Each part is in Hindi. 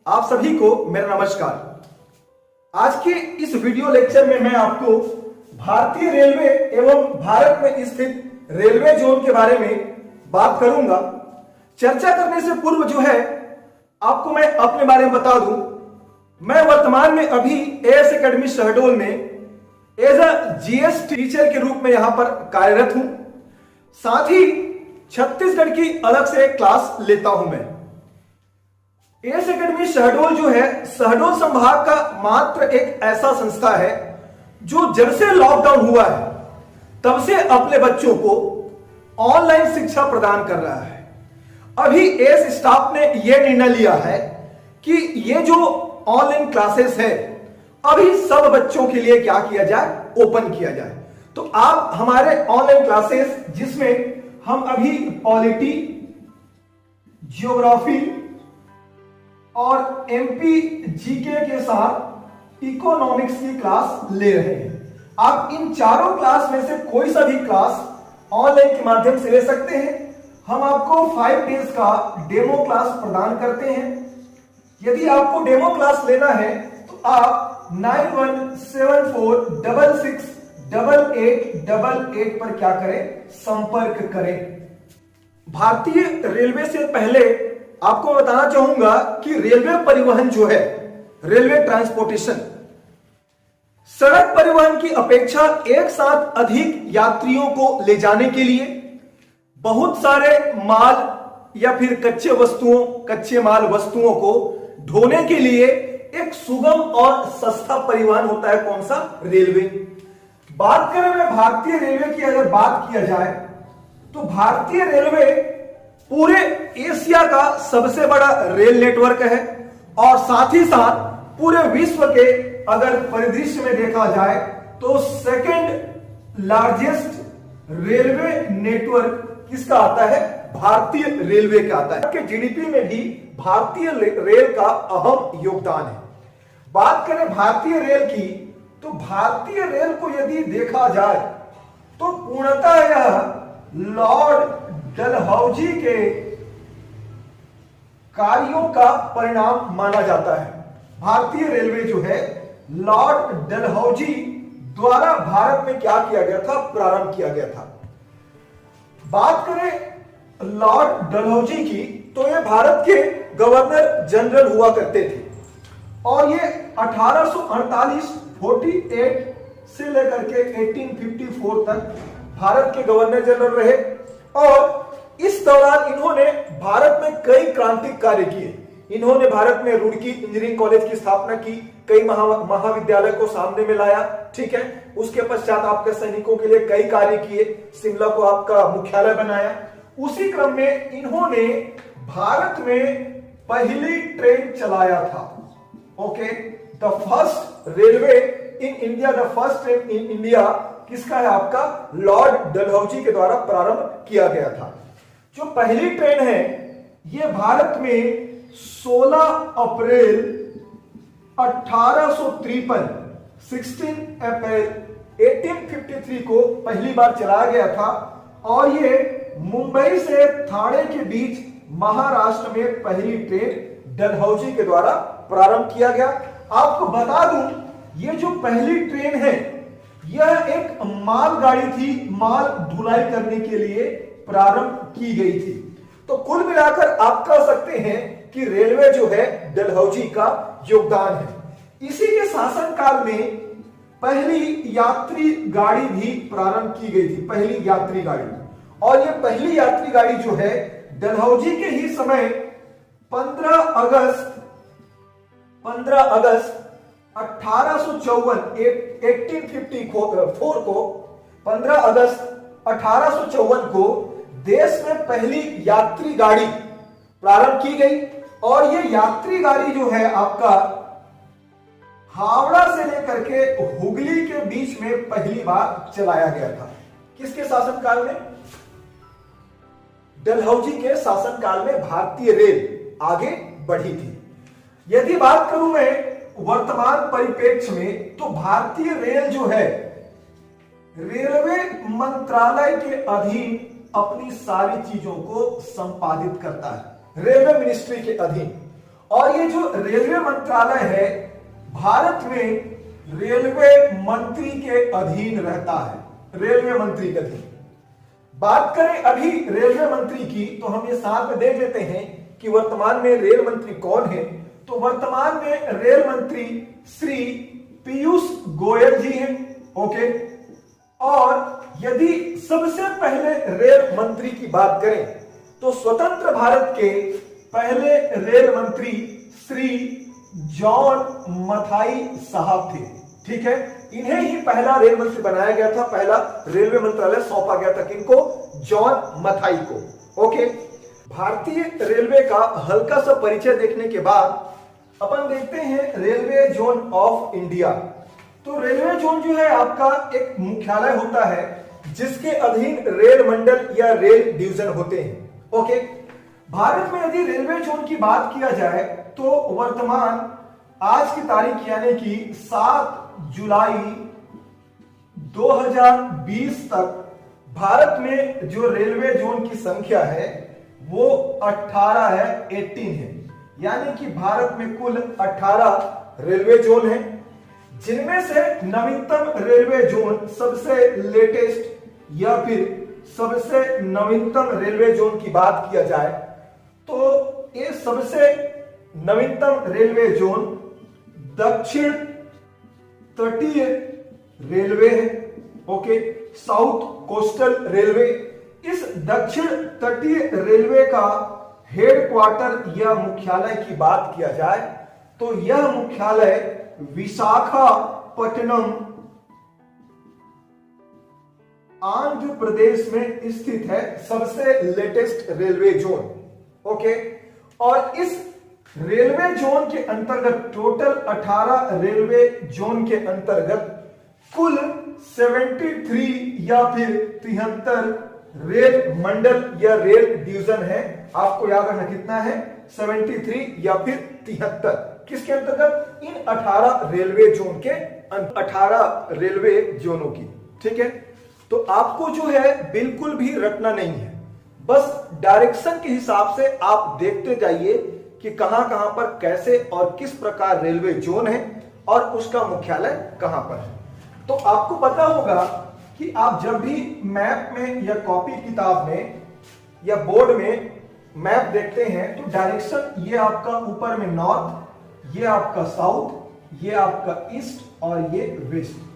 आप सभी को मेरा नमस्कार। आज के इस वीडियो लेक्चर में मैं आपको भारतीय रेलवे एवं भारत में स्थित रेलवे जोन के बारे में बात करूंगा। चर्चा करने से पूर्व जो है आपको मैं अपने बारे में बता दूं, मैं वर्तमान में अभी एएस एकेडमी शहडोल में एज अ जीएस टीचर के रूप में यहां पर कार्यरत हूं। साथ ही छत्तीसगढ़ की अलग से क्लास लेता हूं। मैं एएस एकेडमी शहडोल जो है शहडोल संभाग का मात्र एक ऐसा संस्था है जो जब से लॉकडाउन हुआ है तब से अपने बच्चों को ऑनलाइन शिक्षा प्रदान कर रहा है। अभी एएस स्टाफ ने यह निर्णय लिया है कि ये जो ऑनलाइन क्लासेस है अभी सब बच्चों के लिए क्या किया जाए, ओपन किया जाए। तो आप हमारे ऑनलाइन क्लासेस जिसमें हम अभी पॉलिटी, जियोग्राफी और एमपी जीके के साथ इकोनॉमिक्स की क्लास ले रहे हैं। आप इन चारों क्लास में से कोई सा भी क्लास ऑनलाइन के माध्यम से ले सकते हैं। हम आपको 5 डेज का डेमो क्लास प्रदान करते हैं। यदि आपको डेमो क्लास लेना है तो आप 9174668888 पर क्या करें, संपर्क करें। भारतीय रेलवे से पहले आपको बताना चाहूंगा कि रेलवे परिवहन जो है, रेलवे ट्रांसपोर्टेशन सड़क परिवहन की अपेक्षा एक साथ अधिक यात्रियों को ले जाने के लिए बहुत सारे माल या फिर कच्चे माल वस्तुओं को ढोने के लिए एक सुगम और सस्ता परिवहन होता है। कौन सा? रेलवे। बात करें मैं भारतीय रेलवे की, अगर बात किया जाए तो भारतीय रेलवे पूरे एशिया का सबसे बड़ा रेल नेटवर्क है और साथ ही साथ पूरे विश्व के अगर परिदृश्य में देखा जाए तो सेकंड लार्जेस्ट रेलवे नेटवर्क किसका आता है? भारतीय रेलवे का आता है। कि जीडीपी में भी भारतीय रेल का अहम योगदान है। बात करें भारतीय रेल की तो भारतीय रेल को यदि देखा जाए तो पूर्णतः यह लॉर्ड डलहौजी के कार्यों का परिणाम माना जाता है। भारतीय रेलवे जो है लॉर्ड डलहौजी द्वारा भारत में क्या किया गया था, प्रारंभ किया गया था। बात करें लॉर्ड डलहौजी की तो ये भारत के गवर्नर जनरल हुआ करते थे और ये 1848 से लेकर के 1854 तक भारत के गवर्नर जनरल रहे और इस दौरान इन्होंने भारत में कई क्रांतिक कार्य किए। इन्होंने भारत में रुड़की इंजीनियरिंग कॉलेज की स्थापना की, कई महाविद्यालय को सामने में लाया, ठीक है। उसके पश्चात आपके सैनिकों के लिए कई कार्य किए, शिमला को आपका मुख्यालय बनाया। उसी क्रम में इन्होंने भारत में पहली ट्रेन चलाया था। Okay, the first railway in India, the first train in India किसका है? आपका लॉर्ड डलहौजी के द्वारा प्रारंभ किया गया था। जो पहली ट्रेन है यह भारत में 16 अप्रैल 1853 16 अप्रैल 1853 को पहली बार चलाया गया था और यह मुंबई से ठाणे के बीच महाराष्ट्र में पहली ट्रेन डलहौजी के द्वारा प्रारंभ किया गया। आपको बता दूं ये जो पहली ट्रेन है यह एक मालगाड़ी थी, माल ढुलाई करने के लिए प्रारंभ की गई थी। तो कुल मिलाकर आप कह सकते हैं कि रेलवे जो है डलहौजी का योगदान है। इसी के शासनकाल में पहली यात्री गाड़ी भी प्रारंभ की गई थी, पहली यात्री गाड़ी। और यह पहली यात्री गाड़ी जो है डलहौजी के ही समय 15 अगस्त 1854 को 15 अगस्त 1854 को देश में पहली यात्री गाड़ी प्रारंभ की गई और ये यात्री गाड़ी जो है आपका हावड़ा से लेकर के हुगली के बीच में पहली बार चलाया गया था। किसके शासनकाल में? डलहौजी के शासनकाल में भारतीय रेल आगे बढ़ी थी। यदि बात करूं मैं वर्तमान परिप्रेक्ष्य में तो भारतीय रेल जो है रेलवे मंत्रालय के अधीन अपनी सारी चीजों को संपादित करता है, रेलवे मिनिस्ट्री के अधीन। और ये जो रेलवे मंत्रालय है भारत में रेलवे मंत्री के अधीन रहता है, रेलवे मंत्री के अधीन। बात करें अभी रेलवे मंत्री की तो हम ये साथ में देख लेते हैं कि वर्तमान में रेल मंत्री कौन है। तो वर्तमान में रेल मंत्री श्री पीयूष गोयल जी हैं। ओके, और यदि सबसे पहले रेल मंत्री की बात करें तो स्वतंत्र भारत के पहले रेल मंत्री श्री जॉन मथाई साहब थे। ठीक है, इन्हें ही पहला रेल मंत्री बनाया गया था, पहला रेलवे मंत्रालय सौंपा गया था किनको? जॉन मथाई को। ओके, भारतीय रेलवे का हल्का सा परिचय देखने के बाद अपन देखते हैं रेलवे जोन ऑफ इंडिया। तो रेलवे जोन जो है आपका एक मुख्यालय होता है जिसके अधीन रेल मंडल या रेल डिवीजन होते हैं। ओके, भारत में यदि रेलवे जोन की बात किया जाए तो वर्तमान आज की तारीख यानी कि 7 जुलाई 2020 तक भारत में जो रेलवे जोन की संख्या है वो 18 है, 18 है। यानी कि भारत में कुल 18 रेलवे जोन है, जिनमें से नवीनतम रेलवे जोन सबसे लेटेस्ट या फिर सबसे नवीनतम रेलवे जोन की बात किया जाए तो ये सबसे नवीनतम रेलवे जोन दक्षिण तटीय रेलवे है। Okay, south coastal railway. इस दक्षिण तटीय रेलवे का हेडक्वार्टर या मुख्यालय की बात किया जाए तो यह मुख्यालय विशाखापट्टनम आंध्र प्रदेश में स्थित है, सबसे लेटेस्ट रेलवे जोन। ओके, और इस रेलवे जोन के अंतर्गत टोटल 18 रेलवे जोन के अंतर्गत कुल 73 या फिर 73 रेल मंडल या रेल डिवीजन है। आपको याद रखना कितना है? 73 या फिर 73। किसके अंतर्गत? इन 18 रेलवे जोन के 18 रेलवे जोनों की। ठीक है, तो आपको जो है बिल्कुल भी रटना नहीं है, बस डायरेक्शन के हिसाब से आप देखते जाइए कि कहां कहां पर कैसे और किस प्रकार रेलवे जोन है और उसका मुख्यालय कहां पर है। तो आपको पता होगा कि आप जब भी मैप में या कॉपी किताब में या बोर्ड में मैप देखते हैं तो डायरेक्शन ये आपका ऊपर में नॉर्थ, ये आपका साउथ, ये आपका ईस्ट और ये वेस्ट।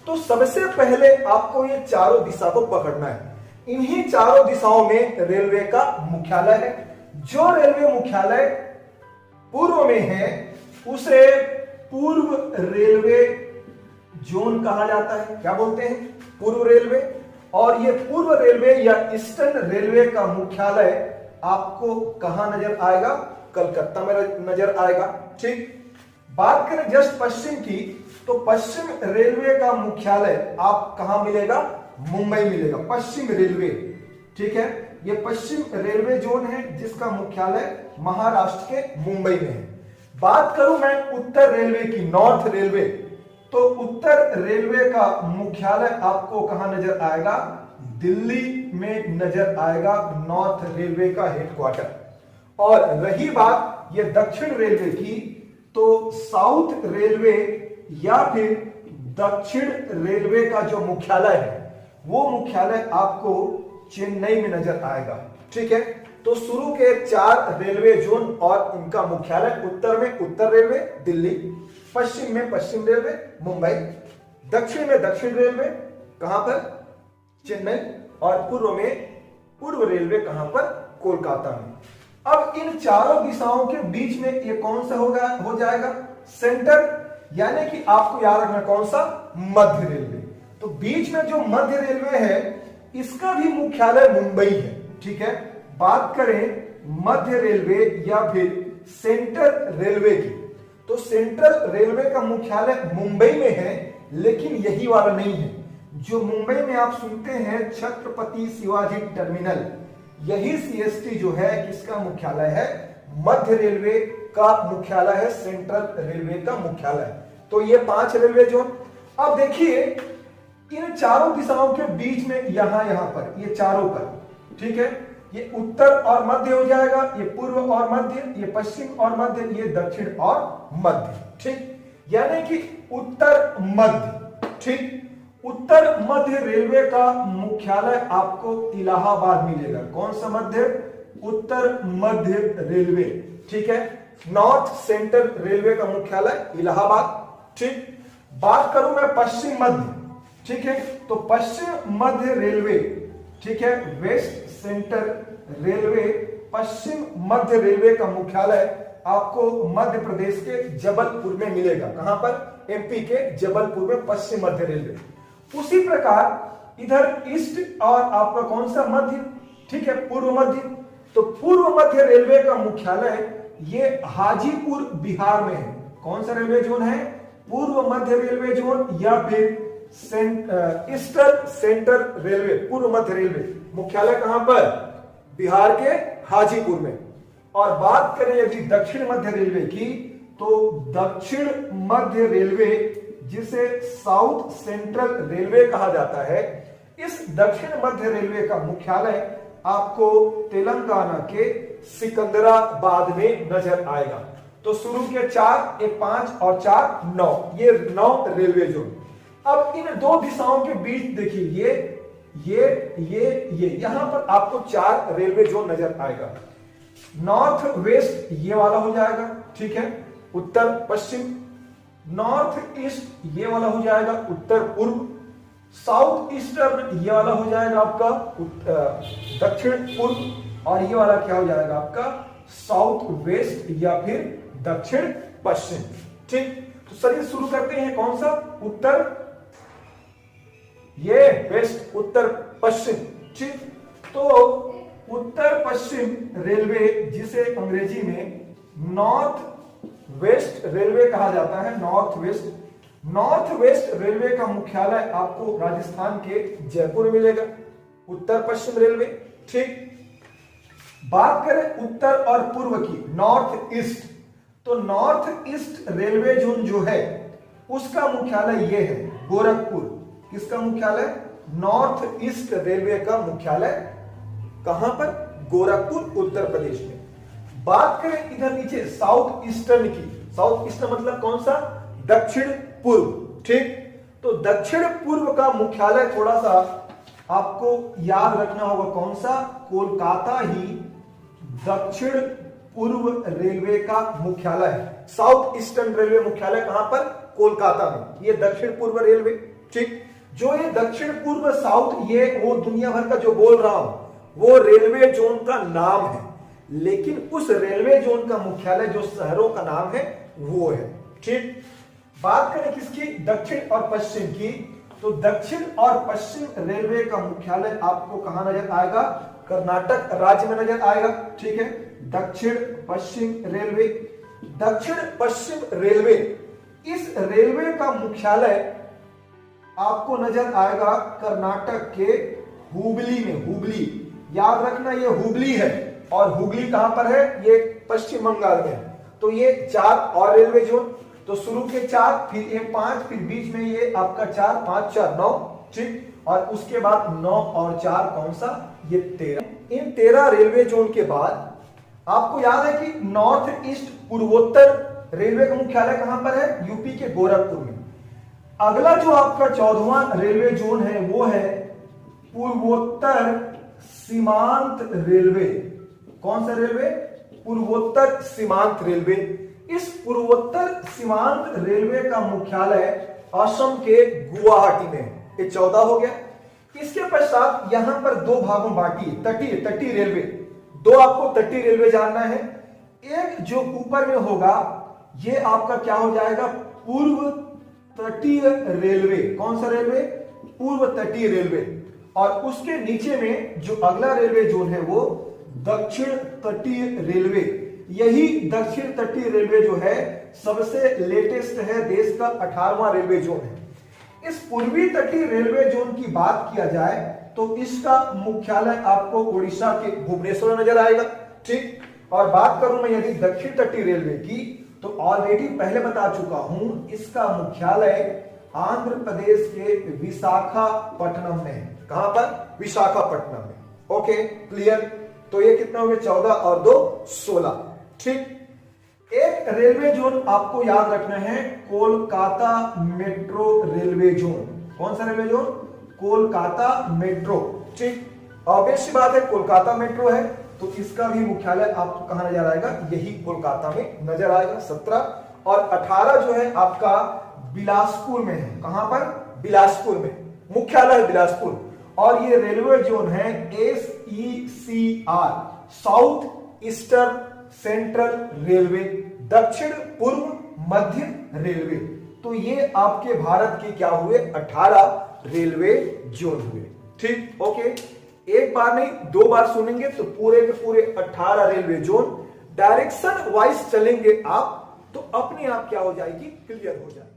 तो सबसे पहले आपको ये चारों दिशा को पकड़ना है। इन्हीं चारों दिशाओं में रेलवे का मुख्यालय है। जो रेलवे मुख्यालय पूर्व में है उसे पूर्व रेलवे जोन कहा जाता है। क्या बोलते हैं? पूर्व रेलवे। और ये पूर्व रेलवे या ईस्टर्न रेलवे का मुख्यालय आपको कहां नजर आएगा? कलकत्ता में नजर आएगा। ठीक, बात करें जस्ट पश्चिम की तो पश्चिम रेलवे का मुख्यालय आप कहां मिलेगा? मुंबई मिलेगा, पश्चिम रेलवे। ठीक है, ये पश्चिम रेलवे जोन है जिसका मुख्यालय महाराष्ट्र के मुंबई में है। बात करूं मैं उत्तर रेलवे की, नॉर्थ रेलवे, तो उत्तर रेलवे का मुख्यालय आपको कहां नजर आएगा? दिल्ली में नजर आएगा, नॉर्थ रेलवे का हेडक्वार्टर। और रही बात ये दक्षिण रेलवे की तो साउथ रेलवे या फिर दक्षिण रेलवे का जो मुख्यालय है वो मुख्यालय आपको चेन्नई में नजर आएगा। ठीक है, तो शुरू के 4 रेलवे जोन और उनका मुख्यालय उत्तर में उत्तर रेलवे दिल्ली, पश्चिम में पश्चिम रेलवे मुंबई, दक्षिण में दक्षिण रेलवे कहां पर? चेन्नई, और पूर्व में पूर्व रेलवे कहां पर? कोलकाता में। अब इन चारों दिशाओं के बीच में ये कौन सा होगा? हो जाएगा सेंटर, यानी कि आपको याद रखना कौन सा? मध्य रेलवे। तो बीच में जो मध्य रेलवे है इसका भी मुख्यालय मुंबई है। ठीक है, बात करें मध्य रेलवे या फिर सेंट्रल रेलवे की तो सेंट्रल रेलवे का मुख्यालय मुंबई में है, लेकिन यही वाला नहीं है जो मुंबई में आप सुनते हैं छत्रपति शिवाजी टर्मिनल। यही सीएसटी जो है किसका मुख्यालय है? मध्य रेलवे का मुख्यालय है, सेंट्रल रेलवे का मुख्यालय। तो ये 5 रेलवे जोन। अब देखिए इन चारों दिशाओं के बीच में यहां पर ये चारों पर, ठीक है, ये उत्तर और मध्य हो जाएगा, ये पूर्व और मध्य, ये पश्चिम और मध्य, ये दक्षिण और मध्य। ठीक, यानी कि उत्तर मध्य। ठीक, उत्तर मध्य रेलवे का मुख्यालय आपको इलाहाबाद मिलेगा। कौन सा मध्य? उत्तर मध्य रेलवे। ठीक है, नॉर्थ सेंट्रल रेलवे का मुख्यालय इलाहाबाद। ठीक, बात करूं मैं पश्चिम मध्य। ठीक है, तो पश्चिम मध्य रेलवे, ठीक है, वेस्ट सेंट्रल रेलवे, पश्चिम मध्य रेलवे का मुख्यालय आपको मध्य प्रदेश के जबलपुर में मिलेगा। कहां पर? एमपी के जबलपुर में पश्चिम मध्य रेलवे। उसी प्रकार इधर ईस्ट और आपका कौन सा मध्य? ठीक है, पूर्व मध्य। तो पूर्व मध्य रेलवे का मुख्यालय ये हाजीपुर बिहार में है। कौन सा रेलवे जोन है? पूर्व मध्य रेलवे जोन या फिर ईस्टर्न सेंट्रल रेलवे, पूर्व मध्य रेलवे मुख्यालय कहां पर? बिहार के हाजीपुर में। और बात करें यदि दक्षिण मध्य रेलवे की, तो दक्षिण मध्य रेलवे जिसे साउथ सेंट्रल रेलवे कहा जाता है, इस दक्षिण मध्य रेलवे का मुख्यालय आपको तेलंगाना के सिकंदराबाद में नजर आएगा। तो शुरू के 4, एक 5 और 4 9, ये 9 रेलवे जोन। अब इन दो दिशाओं के बीच देखिए ये यहां पर आपको 4 रेलवे जोन नजर आएगा। नॉर्थ वेस्ट ये वाला हो जाएगा। ठीक है, उत्तर पश्चिम। नॉर्थ ईस्ट ये वाला हो जाएगा उत्तर पूर्व। साउथ ईस्टर्न ये वाला हो जाएगा आपका दक्षिण पूर्व। और ये वाला क्या हो जाएगा आपका? साउथ वेस्ट या फिर दक्षिण पश्चिम। ठीक, तो चलिए शुरू करते हैं। कौन सा? उत्तर, ये वेस्ट, उत्तर पश्चिम। ठीक, तो उत्तर पश्चिम रेलवे जिसे अंग्रेजी में नॉर्थ वेस्ट रेलवे कहा जाता है, नॉर्थ वेस्ट रेलवे का मुख्यालय आपको राजस्थान के जयपुर मिलेगा, उत्तर पश्चिम रेलवे। ठीक, बात करें उत्तर और पूर्व की, नॉर्थ ईस्ट, तो नॉर्थ ईस्ट रेलवे जोन जो है उसका मुख्यालय ये है गोरखपुर। किसका मुख्यालय? नॉर्थ ईस्ट रेलवे का मुख्यालय कहां पर? गोरखपुर, उत्तर प्रदेश में। बात करें इधर नीचे साउथ ईस्टर्न की, साउथ ईस्टर्न मतलब कौन सा? दक्षिण पूर्व। ठीक, तो दक्षिण पूर्व का मुख्यालय थोड़ा सा आपको याद रखना होगा। कौन सा? कोलकाता ही दक्षिण पूर्व रेलवे का मुख्यालय है। साउथ ईस्टर्न रेलवे मुख्यालय कहां पर? कोलकाता में। ये दक्षिण पूर्व रेलवे। ठीक, जो ये दक्षिण पूर्व साउथ, ये वो दुनिया भर का जो बोल रहा हूं वो रेलवे जोन का नाम है, लेकिन उस रेलवे जोन का मुख्यालय जो शहरों का नाम है वो है। ठीक, बात करें किसकी? दक्षिण और पश्चिम की, तो दक्षिण और पश्चिम रेलवे का मुख्यालय आपको कहां नजर आएगा? कर्नाटक राज्य में नजर आएगा। ठीक है, दक्षिण पश्चिम रेलवे। दक्षिण पश्चिम रेलवे, इस रेलवे का मुख्यालय आपको नजर आएगा कर्नाटक के हुबली में। हुबली याद रखना, ये हुबली है और हुबली कहां पर है? ये पश्चिम बंगाल में है। तो ये 4 और रेलवे जोन, तो शुरू के 4, फिर ये 5, फिर बीच में ये आपका 4, 5, 4, 9। ठीक, और उसके बाद 9 और 4 कौन सा? ये 13। इन 13 रेलवे जोन के बाद आपको याद है कि नॉर्थ ईस्ट पूर्वोत्तर रेलवे का मुख्यालय कहां पर है? यूपी के गोरखपुर में। अगला जो आपका 14वां रेलवे जोन है वो है पूर्वोत्तर सीमांत रेलवे। कौन सा रेलवे? पूर्वोत्तर सीमांत रेलवे। इस पूर्वोत्तर सीमांत रेलवे का मुख्यालय असम के गुवाहाटी में है। ये 14 हो गया। इसके पश्चात यहां पर 2 भागों बांटी, तटीय रेलवे। 2 आपको तटीय रेलवे जानना है। एक जो ऊपर में होगा ये आपका क्या हो जाएगा? पूर्व तटीय रेलवे। कौन सा रेलवे? पूर्व तटीय रेलवे। और उसके नीचे में जो अगला रेलवे जोन है वो दक्षिण तटीय रेलवे। यही दक्षिण तटीय रेलवे जो है सबसे लेटेस्ट है, देश का 18वां रेलवे जोन है। इस पूर्वी तटीय रेलवे जोन की बात किया जाए तो इसका मुख्यालय आपको उड़ीसा के भुवनेश्वर नजर आएगा। ठीक, और बात करूं मैं यदि दक्षिण तटीय रेलवे की, तो ऑलरेडी पहले बता चुका हूं इसका मुख्यालय आंध्र प्रदेश के विशाखापट्टनम में है। कहां पर? विशाखापट्टनम में। Okay, clear. तो ये कितना हो गया, 14 और 2 16। ठीक, एक रेलवे जोन आपको याद रखना है, कोलकाता मेट्रो रेलवे जोन। कौन सा रेलवे जोन, कोलकाता मेट्रो। ठीक, ऑब्वियस सी बात है कोलकाता मेट्रो है तो इसका भी मुख्यालय आपको कहां नजर आएगा, यही कोलकाता में नजर आएगा। 17 और 18 जो है आपका बिलासपुर में है। कहां पर, बिलासपुर में, मुख्यालय बिलासपुर। और ये रेलवे जोन है SECR, south eastern central railway, दक्षिण पूर्व मध्य रेलवे। तो ये आपके भारत के क्या हुए, 18 रेलवे जोन हुए। ठीक, ओके, एक बार नहीं 2 बार सुनेंगे तो पूरे के पूरे 18 रेलवे जोन डायरेक्शन वाइज चलेंगे आप, तो अपने आप क्या हो जाएगी, क्लियर हो जाएगी।